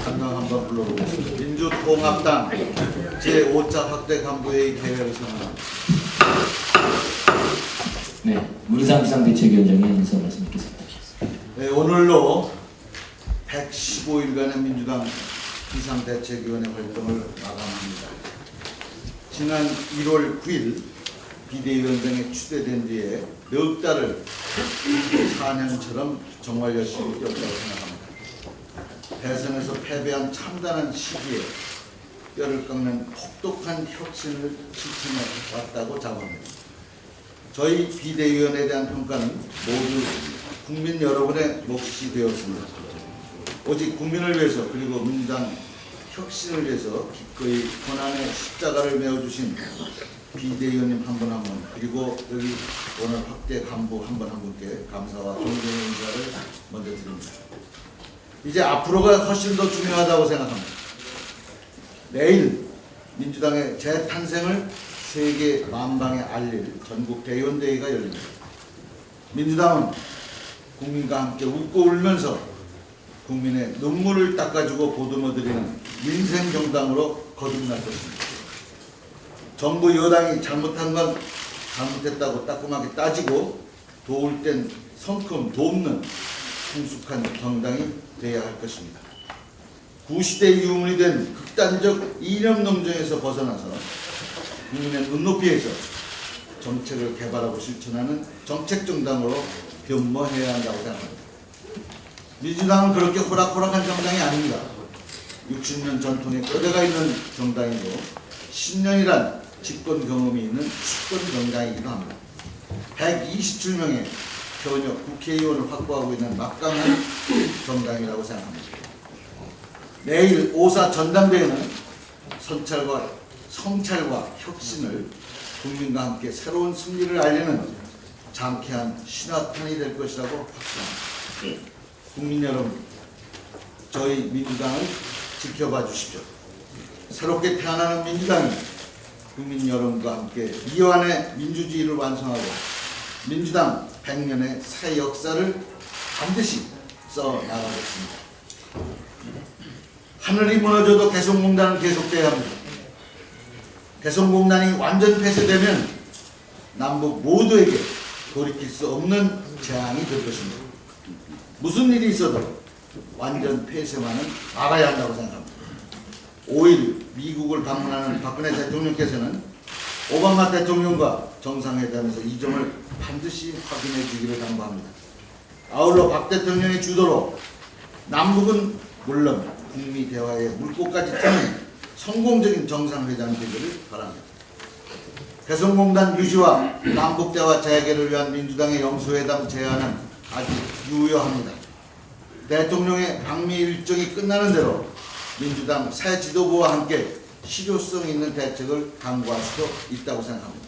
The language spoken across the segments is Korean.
한명 한번 불러보겠습니다. 민주통합당 제5차 확대 간부회의 개회를 선언합니다. 네, 문희상 비상대책위원장의 인사 말씀 듣겠습니다. 네, 오늘로 115일간의 민주당 비상대책위원회 활동을 마감합니다. 지난 1월 9일 비대위원장에 추대된 뒤에 넉 달을 4년처럼 정말 열심히 뛰었다고 생각합니다. 대선에서 패배한 참담한 시기에 뼈를 깎는 혹독한 혁신을 실천해 왔다고 자부합니다. 저희 비대위원에 대한 평가는 모두 국민 여러분의 몫이 되었습니다. 오직 국민을 위해서 그리고 민주당 혁신을 위해서 기꺼이 권한의 십자가를 메어주신 비대위원님 한 분 한 분, 그리고 여기 오늘 확대 간부 한 분 한 분께 감사와 존경의 인사를 먼저 드립니다. 이제 앞으로가 훨씬 더 중요하다고 생각합니다. 내일 민주당의 재탄생을 세계 만방에 알릴 전국 대의원대회가 열립니다. 민주당은 국민과 함께 웃고 울면서 국민의 눈물을 닦아주고 보듬어드리는 민생정당으로 거듭날 것입니다. 정부 여당이 잘못한 건 잘못했다고 따끔하게 따지고 도울 땐 성큼 돕는 성숙한 정당이 되어야 할 것입니다. 구시대 유물이 된 극단적 이념 농정에서 벗어나서 국민의 눈높이에서 정책을 개발하고 실천하는 정책정당으로 변모해야 한다고 생각합니다. 민주당은 그렇게 호락호락한 정당이 아닙니다. 60년 전통에 뼈대가 있는 정당이고 10년이란 집권 경험이 있는 집권 정당이기도 합니다. 127명의 현역 국회의원을 확보하고 있는 막강한 정당이라고 생각합니다. 내일 5.4 전당대회는 성찰과 혁신을 국민과 함께 새로운 승리를 알리는 장쾌한 신화탄이 될 것이라고 확신합니다. 국민 여러분, 저희 민주당을 지켜봐 주십시오. 새롭게 태어나는 민주당이 국민 여러분과 함께 이완의 민주주의를 완성하고 민주당 100년의 새 역사를 반드시 써 나가겠습니다. 하늘이 무너져도 개성공단은 계속돼야 합니다. 개성공단이 완전 폐쇄되면 남북 모두에게 돌이킬 수 없는 재앙이 될 것입니다. 무슨 일이 있어도 완전 폐쇄만은 막아야 한다고 생각합니다. 5일 미국을 방문하는 박근혜 대통령께서는 오바마 대통령과 정상회담에서 이 점을 반드시 확인해 주기를 당부합니다. 아울러 박 대통령의 주도로 남북은 물론 북미 대화의 물꼬까지 트는 성공적인 정상회담이 되기를 바랍니다. 개성공단 유지와 남북대화 재개를 위한 민주당의 영수회담 제안은 아직 유효합니다. 대통령의 방미 일정이 끝나는 대로 민주당 새 지도부와 함께 실효성 있는 대책을 강구할 수도 있다고 생각합니다.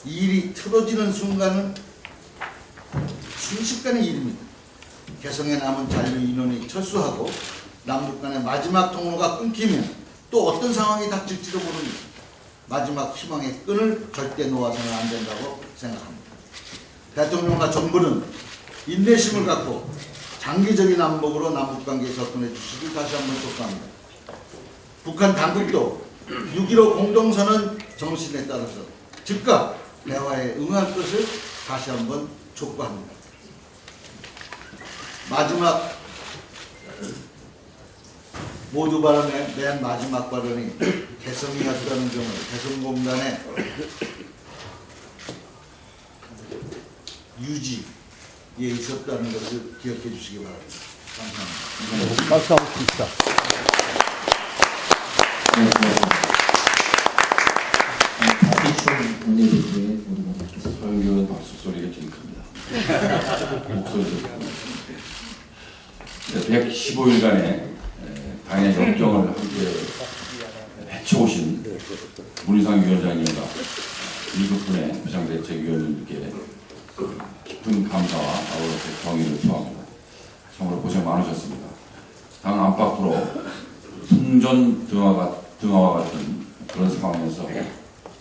이 일이 틀어지는 순간은 순식간의 일입니다. 개성에 남은 잔류 인원이 철수하고 남북 간의 마지막 통로가 끊기면 또 어떤 상황이 닥칠지도 모릅니다. 마지막 희망의 끈을 절대 놓아서는 안 된다고 생각합니다. 대통령과 정부는 인내심을 갖고 장기적인 안목으로 남북관계에 접근해 주시길 다시 한번 촉구합니다. 북한 당국도 6.15 공동선언 정신에 따라서 즉각 대화에 응할 것을 다시 한번 촉구합니다. 마지막 모두 발언의 맨 마지막 발언이 개성이었다는 점을 개성공단의 유지에 있었다는 것을 기억해 주시기 바랍니다. 감사합니다. 박수 한번 칩시다. 네, 박희춘 원내대표의 모두가 듣겠습니다. 서영교는 박수 소리가 제일 큽니다. 목소리도 큽니다. 115일간의 당의 역정을 함께 헤쳐오신 문희상 위원장님과 이국분의 비상대책위원님께 깊은 감사와 아울러 경의를 표합니다. 정말 고생 많으셨습니다. 당 안팎으로 승전 등화와 같은 그런 상황에서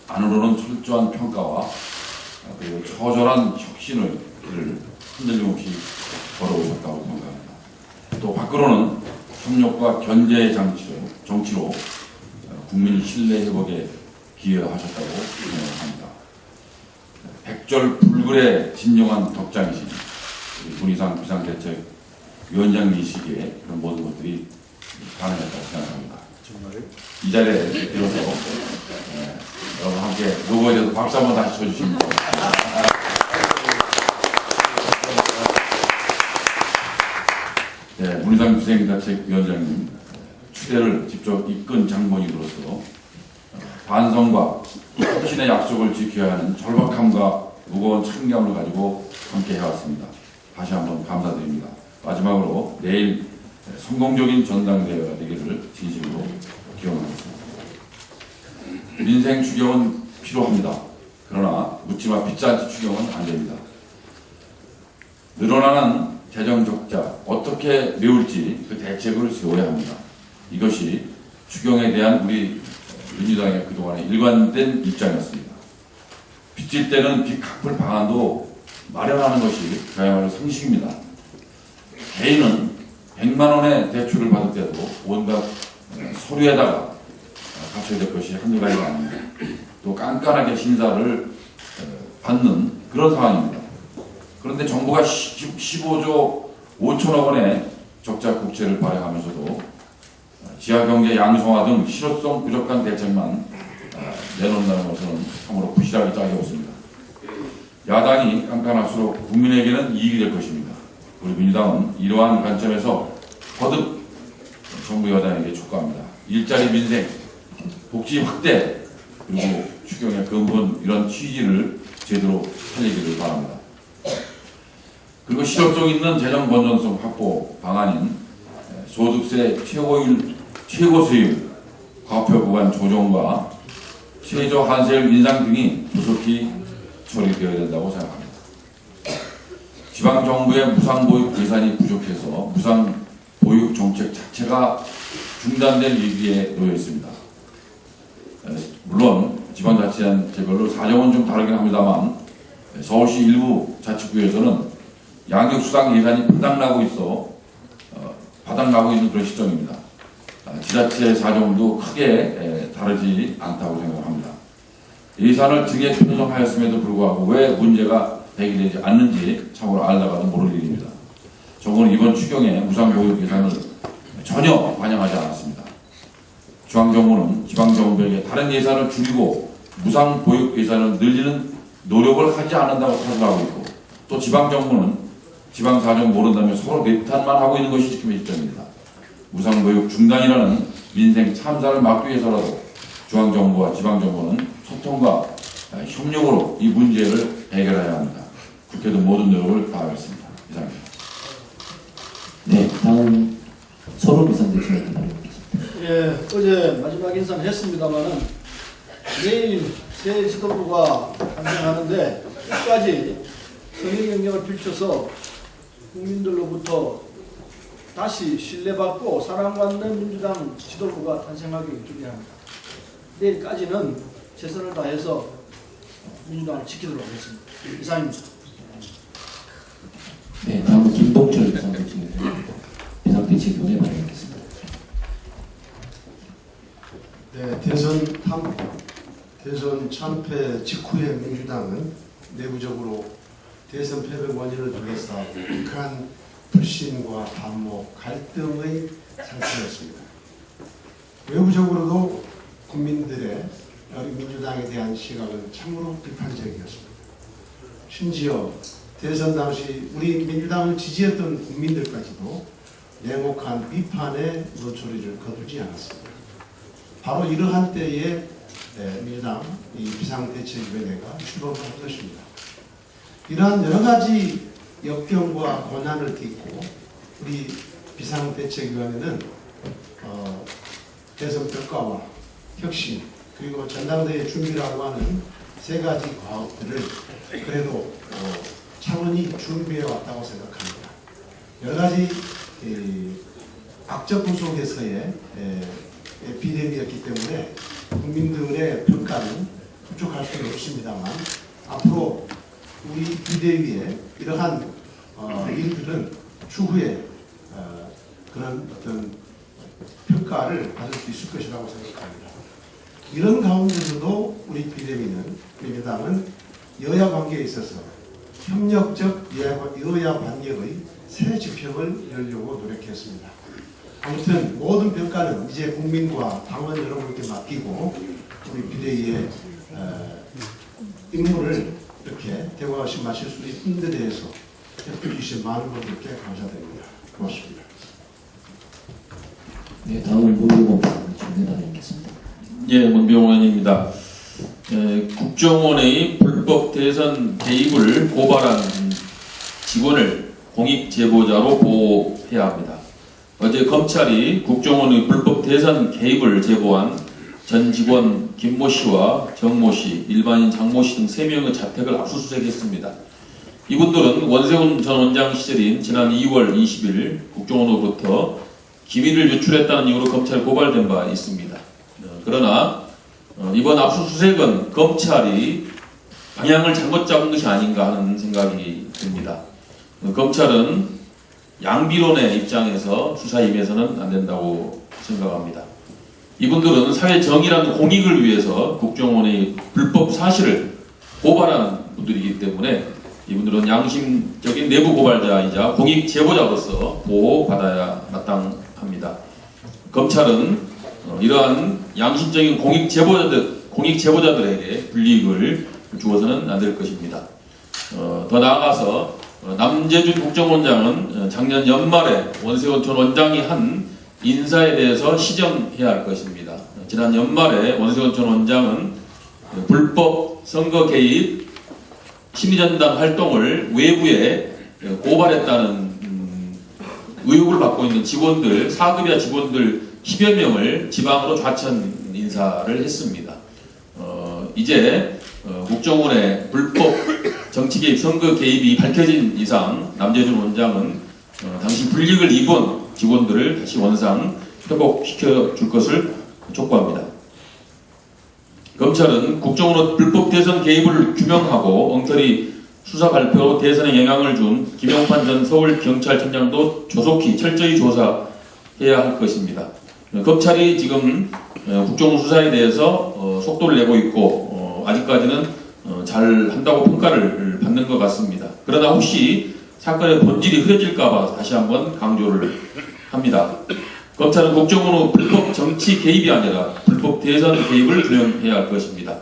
안으로는 철저한 평가와 그리고 처절한 혁신을 흔들림 없이 걸어오셨다고 생각합니다. 또 밖으로는 협력과 견제의 정치로 국민 신뢰 회복에 기여하셨다고 생각합니다. 백절불굴의 진정한 덕장이신 문희상 비상대책위원장이시기에 그런 모든 것들이 가능했다고 생각합니다. 이 자리에 들어서 여러분 함께 누구에 대해서 박수 한번 다시 쳐주시면 네, 문희상 비상대책위원장님 추대를 직접 이끈 장본인으로서 반성과 혁신의 약속을 지켜야 하는 절박함과 무거운 책임감을 가지고 함께 해왔습니다. 다시 한번 감사드립니다. 마지막으로 내일 성공적인 전당대회가 되기를 진심으로 기원하겠습니다. 민생 추경은 필요합니다. 그러나 묻지마 빚잔치 추경은 안 됩니다. 늘어나는 재정 적자 어떻게 메울지 그 대책을 세워야 합니다. 이것이 추경에 대한 우리 민주당의 그동안의 일관된 입장이었습니다. 빚질 때는 빚 갚을 방안도 마련하는 것이 그야말로 상식입니다. 개인은 100만 원의 대출을 받을 때도 온갖 서류에다가 갖춰야 될 것이 한두 가지가 아닙니다. 또 깐깐하게 심사를 받는 그런 상황입니다. 그런데 정부가 15조 5천억 원의 적자 국채를 발행하면서도 지하경제 양성화 등 실효성 부족한 대책만 내놓는다는 것은 참으로 부실하기 짝이 없습니다. 야당이 깐깐할수록 국민에게는 이익이 될 것입니다. 우리 민주당은 이러한 관점에서 거듭 정부 여당에게 촉구합니다. 일자리 민생, 복지 확대, 그리고 추경의 근본 이런 취지를 제대로 살리기를 바랍니다. 그리고 실효성 있는 재정 건전성 확보 방안인 소득세 최고세율 과표 구간 조정과 최저 한세율 인상 등이 조속히 처리되어야 된다고 생각합니다. 지방정부의 무상보육 예산이 부족해서 무상보육 정책 자체가 중단될 위기에 놓여 있습니다. 물론 지방자치단체별로 사정은 좀 다르긴 합니다만 서울시 일부 자치구에서는 양육수당 예산이 바닥나고 있는 그런 시점입니다. 지자체 사정도 크게 다르지 않다고 생각합니다. 예산을 등에 편성하였음에도 불구하고 왜 문제가 해결되지 않는지 참으로 알다가도 모를 일입니다. 정부는 이번 추경에 무상보육 예산을 전혀 반영하지 않았습니다. 중앙정부는 지방정부에게 다른 예산을 줄이고 무상보육 예산을 늘리는 노력을 하지 않는다고 탓하고 있고, 또 지방정부는 지방사정 모른다며 서로 내탓만 하고 있는 것이 지금의 입장입니다. 무상보육 중단이라는 민생 참사를 막기 위해서라도 중앙정부와 지방정부는 소통과 협력으로 이 문제를 해결해야 합니다. 국회도 모든 노력을 다하겠습니다. 이상입니다. 네, 다음 서로 비상대책위원장 발언하겠습니다. 예, 어제 마지막 인사는 했습니다만은 내일 새 지도부가 탄생하는데 끝까지 선의 경쟁을 펼쳐서 국민들로부터 다시 신뢰받고 사랑받는 민주당 지도부가 탄생하기를 기대합니다. 내일까지는 최선을 다해서 민주당을 지키도록 하겠습니다. 이상입니다. 네, 다음은 김동철 비상대책위원회 발언하겠습니다. 네, 대선 참패 직후에 민주당은 내부적으로 대선 패배 원인을 둘러싸고 극한 불신과 반목, 갈등의 상태였습니다. 외부적으로도 국민들의 우리 민주당에 대한 시각은 참으로 비판적이었습니다. 심지어 대선 당시 우리 민주당을 지지했던 국민들까지도 냉혹한 비판의 노초리를 거두지 않았습니다. 바로 이러한 때에 민주당 비상대책위원회가 출범한 것입니다. 이러한 여러 가지 역경과 고난을 딛고 우리 비상대책위원회는 대선 평가와 혁신 그리고 전당대회 준비라고 하는 세 가지 과업들을 그래도 차분히 준비해 왔다고 생각합니다. 여러 가지 악적 구속에서의 비대위였기 때문에 국민들의 평가는 부족할 수는 없습니다만 앞으로 우리 비대위의 이러한 일들은 추후에 그런 어떤 평가를 받을 수 있을 것이라고 생각합니다. 이런 가운데서도 우리 비대민당은 여야 관계에 있어서 협력적 여야 관계의 새 지평을 열려고 노력했습니다. 아무튼 모든 평가는 이제 국민과 당원 여러분께 맡기고 우리 비대위의 임무를 이렇게 대화하시 마실 수 있는 데 대해서 협조해 주신 많은 분들께 감사드립니다. 고맙습니다. 네, 다음은 문병호 정례단장님께서입니다. 예, 문병호 의원입니다. 국정원의 불법 대선 개입을 고발한 직원을 공익 제보자로 보호해야 합니다. 어제 검찰이 국정원의 불법 대선 개입을 제보한 전 직원 김모 씨와 정모 씨, 일반인 장모 씨 등 3명의 자택을 압수수색했습니다. 이분들은 원세훈 전 원장 시절인 지난 2월 20일 국정원으로부터 기밀을 유출했다는 이유로 검찰에 고발된 바 있습니다. 그러나 이번 압수수색은 검찰이 방향을 잘못 잡은 것이 아닌가 하는 생각이 듭니다. 검찰은 양비론의 입장에서 수사에 임해서는 안 된다고 생각합니다. 이분들은 사회 정의라는 공익을 위해서 국정원의 불법 사실을 고발하는 분들이기 때문에 이분들은 양심적인 내부 고발자이자 공익 제보자로서 보호받아야 마땅합니다. 검찰은 이러한 양심적인 공익 제보자들에게 불이익을 주어서는 안 될 것입니다. 더 나아가서 남재준 국정원장은 작년 연말에 원세훈 전 원장이 한 인사에 대해서 시정해야 할 것입니다. 지난 연말에 원세훈 전 원장은 불법 선거 개입 심리전단 활동을 외부에 고발했다는 의혹을 받고 있는 직원들, 4급 이하 직원들 10여 명을 지방으로 좌천 인사를 했습니다. 이제 국정원의 불법 정치 개입, 선거 개입이 밝혀진 이상 남재준 원장은 당시 불이익을 입은 직원들을 다시 원상 회복시켜 줄 것을 촉구합니다. 검찰은 국정원의 불법 대선 개입을 규명하고 엉터리 수사 발표로 대선에 영향을 준 김용판 전 서울경찰청장도 조속히 철저히 조사해야 할 것입니다. 검찰이 지금 국정원 수사에 대해서 속도를 내고 있고 아직까지는 잘 한다고 평가를 받는 것 같습니다. 그러나 혹시 사건의 본질이 흐려질까봐 다시 한번 강조를 합니다. 검찰은 국정원의 불법 정치 개입이 아니라 불법 대선 개입을 규명해야 할 것입니다.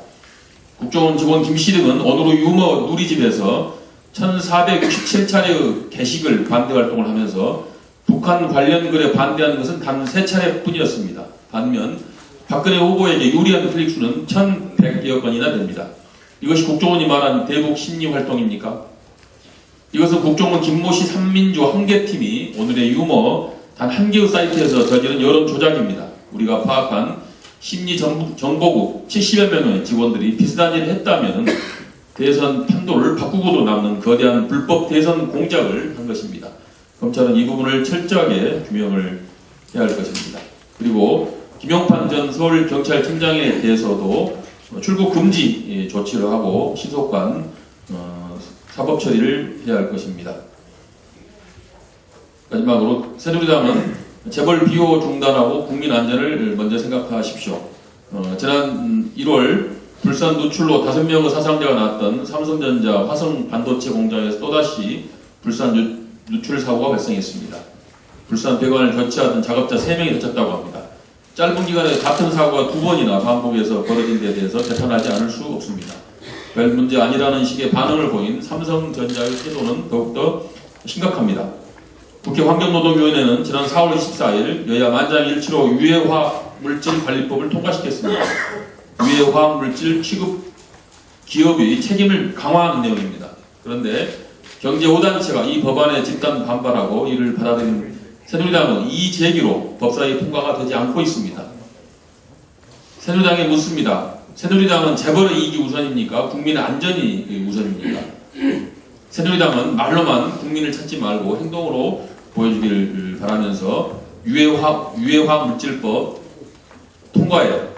국정원 직원 김 씨 등은 오늘의 유머 누리집에서 1467차례의 게시글 반대 활동을 하면서 북한 관련 글에 반대하는 것은 단 3차례뿐이었습니다. 반면 박근혜 후보에게 유리한 클릭수는 1100여 건이나 됩니다. 이것이 국정원이 말한 대북 심리 활동입니까? 이것은 국정원 김모 씨 3민조 한개팀이 오늘의 유머 단 한 개의 사이트에서 저지른 여론 조작입니다. 우리가 파악한 심리정보국 70여 명의 직원들이 비슷한 일을 했다면 대선 판도를 바꾸고도 남는 거대한 불법 대선 공작을 한 것입니다. 검찰은 이 부분을 철저하게 규명을 해야 할 것입니다. 그리고 김용판 전 서울경찰청장에 대해서도 출국 금지 조치를 하고 신속한 사법 처리를 해야 할 것입니다. 마지막으로 새누리당은 재벌 비호 중단하고 국민 안전을 먼저 생각하십시오. 지난 1월 불산 누출로 5명의 사상자가 나왔던 삼성전자 화성 반도체 공장에서 또다시 불산 누출 사고가 발생했습니다. 불산 배관을 교체하던 작업자 3명이 다쳤다고 합니다. 짧은 기간에 같은 사고가 2번이나 반복해서 벌어진 데 대해서 재판하지 않을 수 없습니다. 별 문제 아니라는 식의 반응을 보인 삼성전자의 태도는 더욱더 심각합니다. 국회 환경노동위원회는 지난 4월 24일 여야 만장일치로 유해화물질관리법을 통과시켰습니다. 유해화물질 취급 기업의 책임을 강화하는 내용입니다. 그런데 경제 5단체가 이 법안에 집단 반발하고 이를 받아들인 새누리당은 이 제기로 법사위 통과가 되지 않고 있습니다. 새누리당에 묻습니다. 새누리당은 재벌의 이익이 우선입니까? 국민의 안전이 우선입니까? 새누리당은 말로만 국민을 찾지 말고 행동으로 보여주기를 바라면서 유해화물질법 통과에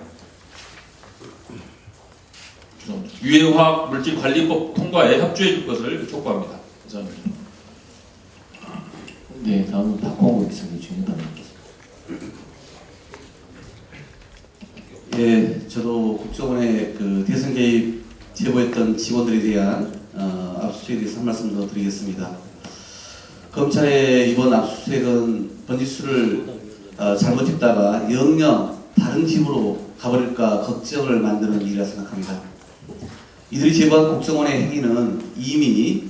유해화물질관리법 통과에 협조해 줄 것을 촉구합니다. 감사합니다. 네, 다음은 박홍우 이사님 중에 받아뵙겠습니다. 예, 저도 국정원의 그 대선 개입 제보했던 직원들에 대한 압수수색에 대해서 한 말씀 더 드리겠습니다. 검찰의 이번 압수수색은 번지수를 잘못했다가 영영 다른 집으로 가버릴까 걱정을 만드는 일이라 생각합니다. 이들이 제보한 국정원의 행위는 이미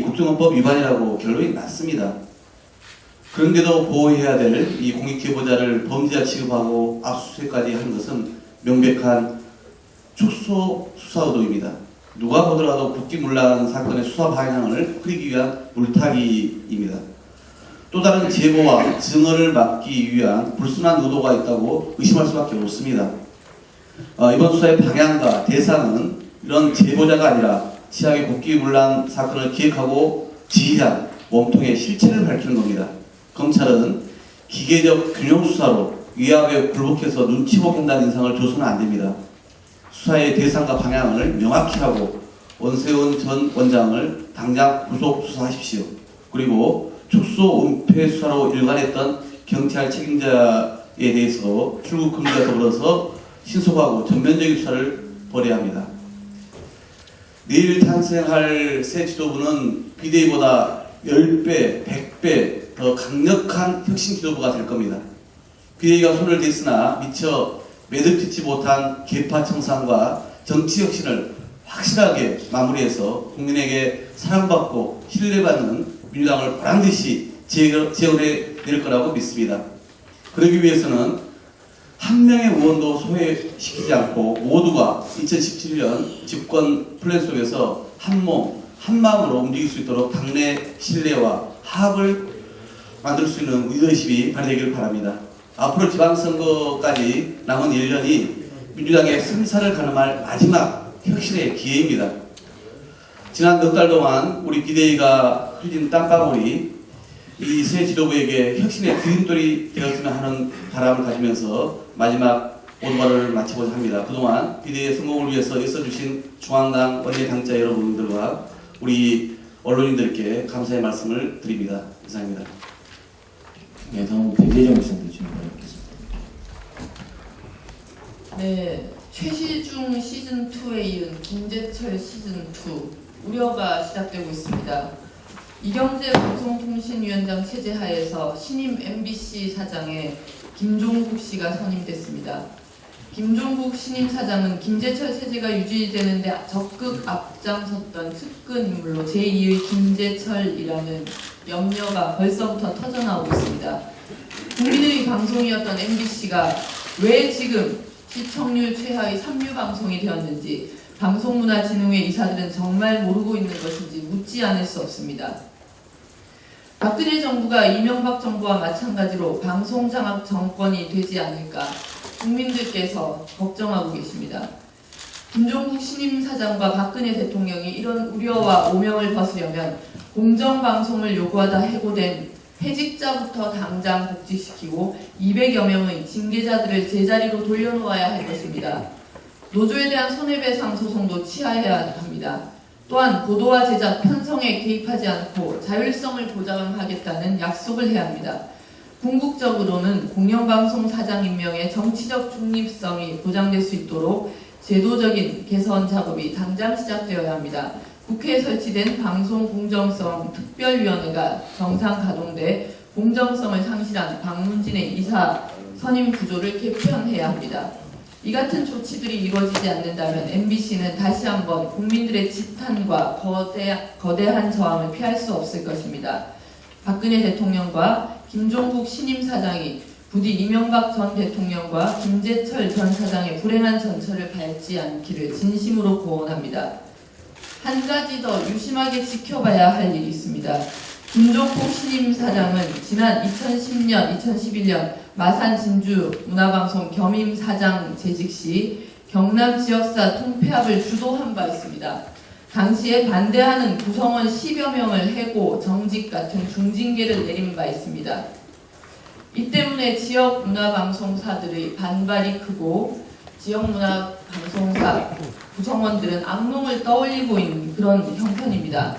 국정원법 위반이라고 결론이 났습니다. 그런데도 보호해야 될 이 공익제보자를 범죄자 취급하고 압수수색까지 하는 것은 명백한 축소 수사 의도입니다. 누가 보더라도 국기문란 사건의 수사 방향을 흐리기 위한 물타기입니다. 또 다른 제보와 증언을 막기 위한 불순한 의도가 있다고 의심할 수밖에 없습니다. 이번 수사의 방향과 대상은 이런 제보자가 아니라 치악의 국기문란 사건을 기획하고 지휘한 몸통의 실체를 밝히는 겁니다. 검찰은 기계적 균형수사로 위압에 굴복해서 눈치 보겠다는 인상을 줘서는 안 됩니다. 수사의 대상과 방향을 명확히 하고 원세훈 전 원장을 당장 구속 수사하십시오. 그리고 축소 은폐 수사로 일관했던 경찰 책임자에 대해서 출국 금지와 더불어서 신속하고 전면적인 수사를 벌여야 합니다. 내일 탄생할 새 지도부는 비대위보다 10배, 100배 더 강력한 혁신 지도부가 될 겁니다. 비대위가 손을 댔으나 미처 매듭짓지 못한 계파 청산과 정치 혁신을 확실하게 마무리해서 국민에게 사랑받고 신뢰받는 민주당을 보란듯이 재건해낼 거라고 믿습니다. 그러기 위해서는 한 명의 의원도 소외시키지 않고 모두가 2017년 집권 플랜 속에서 한몸 한마음으로 움직일 수 있도록 당내 신뢰와 화합을 만들 수 있는 리더십이 발휘되기를 바랍니다. 앞으로 지방선거까지 남은 1년이 민주당의 승사를 가늠할 마지막 혁신의 기회입니다. 지난 넉 달 동안 우리 비대위가 흘린 땀방울이 이 새 지도부에게 혁신의 디딤돌이 되었으면 하는 바람을 가지면서 마지막 오두발을 마치고자 합니다. 그동안 비대위의 성공을 위해서 애써주신 중앙당 원내당자 여러분들과 우리 언론인들께 감사의 말씀을 드립니다. 이상입니다. 네, 다음은 배재정 이사님 중에 받아뵙겠습니다. 네, 최시중 시즌2에 이은 김재철 시즌2 우려가 시작되고 있습니다. 이경재 방송통신위원장 체제 하에서 신임 MBC 사장에 김종국 씨가 선임됐습니다. 김종국 신임 사장은 김재철 체제가 유지되는 데 적극 앞장섰던 측근 인물로 제2의 김재철이라는 염려가 벌써부터 터져나오고 있습니다. 국민의 방송이었던 MBC가 왜 지금 시청률 최하의 3류 방송이 되었는지 방송문화진흥회 이사들은 정말 모르고 있는 것인지 묻지 않을 수 없습니다. 박근혜 정부가 이명박 정부와 마찬가지로 방송장악 정권이 되지 않을까 국민들께서 걱정하고 계십니다. 김종국 신임 사장과 박근혜 대통령이 이런 우려와 오명을 벗으려면 공정방송을 요구하다 해고된 퇴직자부터 당장 복직시키고 200여 명의 징계자들을 제자리로 돌려놓아야 할 것입니다. 노조에 대한 손해배상 소송도 취하해야 합니다. 또한 보도와 제작, 편성에 개입하지 않고 자율성을 보장하겠다는 약속을 해야 합니다. 궁극적으로는 공영방송 사장 임명의 정치적 중립성이 보장될 수 있도록 제도적인 개선 작업이 당장 시작되어야 합니다. 국회에 설치된 방송공정성 특별위원회가 정상 가동돼 공정성을 상실한 방문진의 이사 선임 구조를 개편해야 합니다. 이 같은 조치들이 이루어지지 않는다면 MBC는 다시 한번 국민들의 지탄과 거대한 저항을 피할 수 없을 것입니다. 박근혜 대통령과 김종국 신임 사장이 부디 이명박 전 대통령과 김재철 전 사장의 불행한 전철을 밟지 않기를 진심으로 고언합니다. 한 가지 더 유심하게 지켜봐야 할 일이 있습니다. 김종국 신임 사장은 지난 2010년, 2011년 마산 진주 문화방송 겸임 사장 재직 시 경남 지역사 통폐합을 주도한 바 있습니다. 당시에 반대하는 구성원 10여 명을 해고 정직 같은 중징계를 내린 바 있습니다. 이 때문에 지역 문화방송사들의 반발이 크고 지역 문화방송사 구성원들은 악몽을 떠올리고 있는 그런 형편입니다.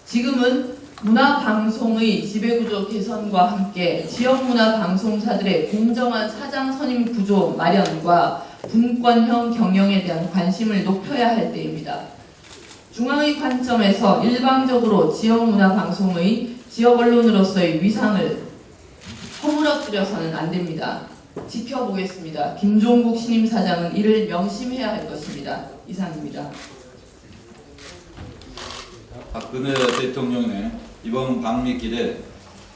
지금은 문화방송의 지배구조 개선과 함께 지역문화방송사들의 공정한 사장 선임 구조 마련과 분권형 경영에 대한 관심을 높여야 할 때입니다. 중앙의 관점에서 일방적으로 지역문화방송의 지역언론으로서의 위상을 허물어뜨려서는 안 됩니다. 지켜보겠습니다. 김종국 신임사장은 이를 명심해야 할 것입니다. 이상입니다. 박근혜 대통령의 이번 방미길에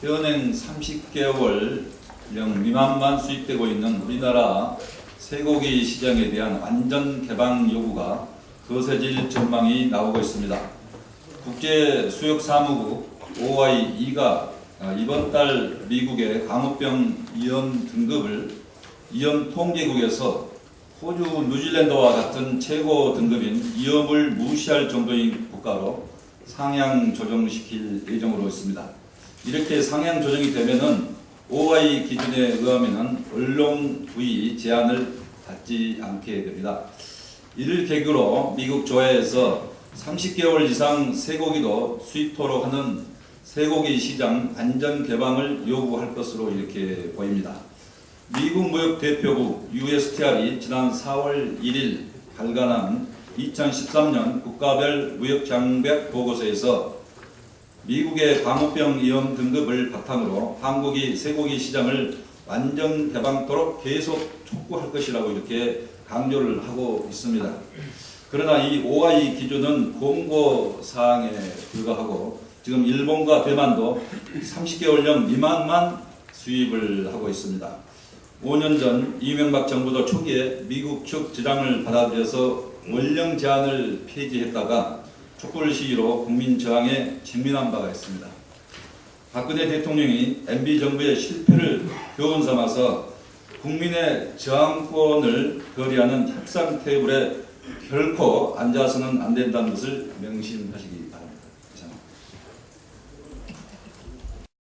현행 30개월령 미만만 수입되고 있는 우리나라 쇠고기 시장에 대한 완전 개방 요구가 거세질 전망이 나오고 있습니다. 국제수역사무국 OIE가 이번 달 미국의 광우병 위험 등급을 위험 통계국에서 호주, 뉴질랜드와 같은 최고 등급인 위험을 무시할 정도인 국가로 상향 조정시킬 예정으로 있습니다. 이렇게 상향 조정이 되면은 OI 기준에 의하면은 언론 부위 제한을 받지 않게 됩니다. 이를 계기로 미국 조회에서 30개월 이상 쇠고기도 수입토록 하는 쇠고기 시장 안전 개방을 요구할 것으로 이렇게 보입니다. 미국 무역 대표부 USTR이 지난 4월 1일 발간한 2013년 국가별 무역 장벽 보고서에서 미국의 광우병 위험 등급을 바탕으로 한국이 쇠고기 시장을 완전 개방토록 계속 촉구할 것이라고 이렇게 강조를 하고 있습니다. 그러나 이 OI 기준은 공고 사항에 불과하고 지금 일본과 대만도 30개월령 미만만 수입을 하고 있습니다. 5년 전 이명박 정부도 초기에 미국 측 지장을 받아들여서 원령 제한을 폐지했다가 촛불 시위로 국민 저항에 직면한 바가 있습니다. 박근혜 대통령이 MB 정부의 실패를 교훈 삼아서 국민의 저항권을 거리하는 협상 테이블에 결코 앉아서는 안 된다는 것을 명심하시기 바랍니다.